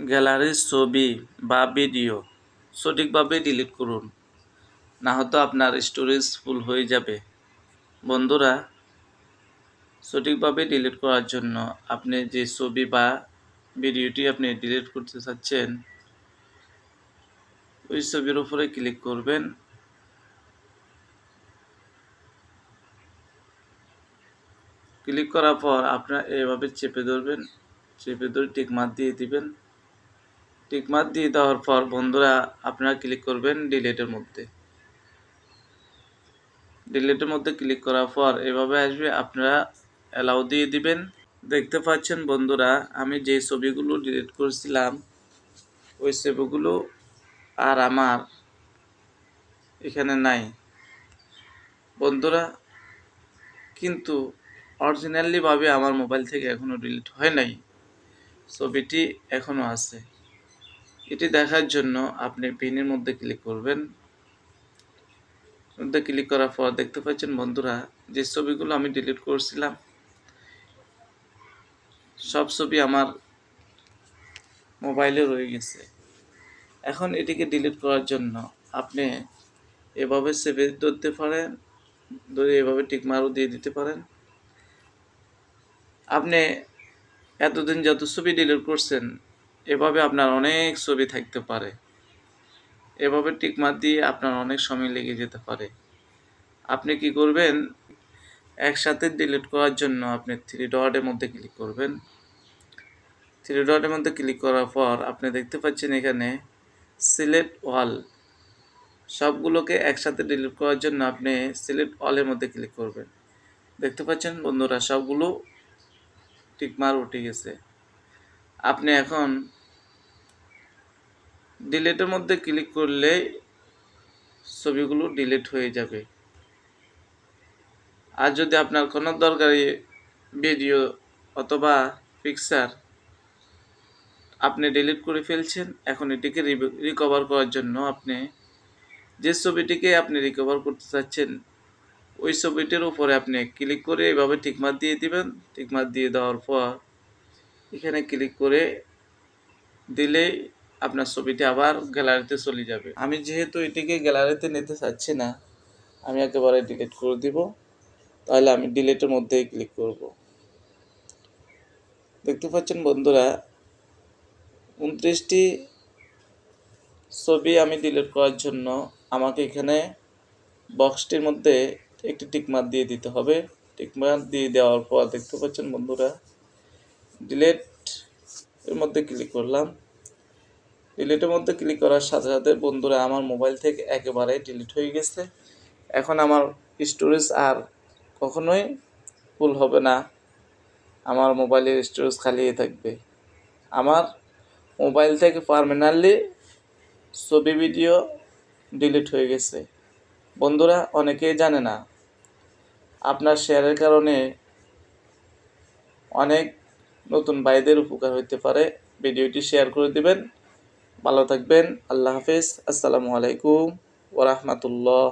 গ্যালারির ছবি বা ভিডিও সঠিকভাবে ডিলিট করুন, না হয়তো আপনার স্টোরেজ ফুল হয়ে যাবে। বন্ধুরা, সঠিকভাবে ডিলিট করার জন্য আপনি যে ছবি বা ভিডিওটি আপনি ডিলিট করতে চাচ্ছেন, ওই ছবির উপরে ক্লিক করবেন। ক্লিক করার পর আপনারা এভাবে চেপে ধরবেন, চেপে ধরে টিকমার্ক দিয়ে দিবেন। টিকমার্ক দিয়ে দেওয়ার পর বন্ধুরা আপনারা ক্লিক করবেন ডিলিটের মধ্যে। ডিলিটের মধ্যে ক্লিক করার পর এভাবে আসবে, আপনারা অ্যালাউ দিয়ে দিবেন। দেখতে পাচ্ছেন বন্ধুরা, আমি যে ছবিগুলো ডিলিট করেছিলাম ওই ছবিগুলো আর আমার এখানে নাই বন্ধুরা, কিন্তু অরিজিনালিভাবে আমার মোবাইল থেকে এখনও ডিলিট হয় নাই, ছবিটি এখনও আছে। এটি দেখার জন্য আপনি পিনের মধ্যে ক্লিক করবেন। মধ্যে ক্লিক করার পর দেখতে পাচ্ছেন বন্ধুরা, যে ছবিগুলো আমি ডিলিট করছিলাম সব ছবি আমার মোবাইলে রয়ে গেছে। এখন এটিকে ডিলিট করার জন্য আপনি এভাবে চেপে ধরতে পারেন, ধরে এভাবে টিকমারও দিয়ে দিতে পারেন। আপনি এতদিন যত ছবি ডিলিট করছেন এভাবে আপনার অনেক ছবি থাকতে পারে। এভাবে টিকমার দিয়ে আপনার অনেক সময় লেগে যেতে পারে। আপনি কি করবেন, একসাথে ডিলিট করার জন্য আপনি থ্রি ডটের মধ্যে ক্লিক করবেন। থ্রি ডটের মধ্যে ক্লিক করার পর আপনি দেখতে পাচ্ছেন এখানে সিলেক্ট অল, সবগুলোকে একসাথে ডিলিট করার জন্য আপনি সিলেক্ট অলের মধ্যে ক্লিক করবেন। দেখতে পাচ্ছেন বন্ধুরা, সবগুলো টিকমার উঠে গেছে। আপনি এখন ডিলিটের মধ্যে ক্লিক করলে ছবিগুলো ডিলিট হয়ে যাবে। আর যদি আপনার কোনো দরকারি ভিডিও অথবা পিকচার আপনি ডিলিট করে ফেলছেন, এখন এটিকে রিকভার করার জন্য আপনি যে ছবিটিকে আপনি রিকভার করতে চাচ্ছেন ওই ছবিটির উপরে আপনি ক্লিক করে এভাবে টিকমার্ক দিয়ে দিবেন। টিকমার্ক দিয়ে দেওয়ার পর এখানে ক্লিক করে দিলেই আপনার ছবিটি আবার গ্যালারিতে চলে যাবে। আমি যেহেতু এটিকে গ্যালারিতে নিতে চাচ্ছি না, আমি একেবারে ডিলিট করে দিব। তাহলে আমি ডিলিটের মধ্যেই ক্লিক করব। দেখতে পাচ্ছেন বন্ধুরা, 29টি ছবি আমি ডিলিট করার জন্য আমাকে এখানে বক্সটির মধ্যে একটি টিকমার্ক দিয়ে দিতে হবে। টিকমার্ক দিয়ে দেওয়ার পর দেখতে পাচ্ছেন বন্ধুরা, ডিলিট এর মধ্যে ক্লিক করলাম। ডিলিটের মধ্যে ক্লিক করার সাথে সাথে বন্ধুরা আমার মোবাইল থেকে একেবারে ডিলিট হয়ে গেছে। এখন আমার স্টোরেজ আর কখনোই ফুল হবে না, আমার মোবাইলের স্টোরেজ খালি থাকবে। আমার মোবাইল থেকে পার্মানেন্টলি ছবি ভিডিও ডিলিট হয়ে গেছে। বন্ধুরা, অনেকেই জানে না, আপনার শেয়ারের কারণে অনেক নতুন ভাইদের উপকার হতে পারে। ভিডিওটি শেয়ার করে দিবেন। ভালো থাকবেন। আল্লাহ হাফেজ। আসসালামু আলাইকুম ওয়া রাহমাতুল্লাহ।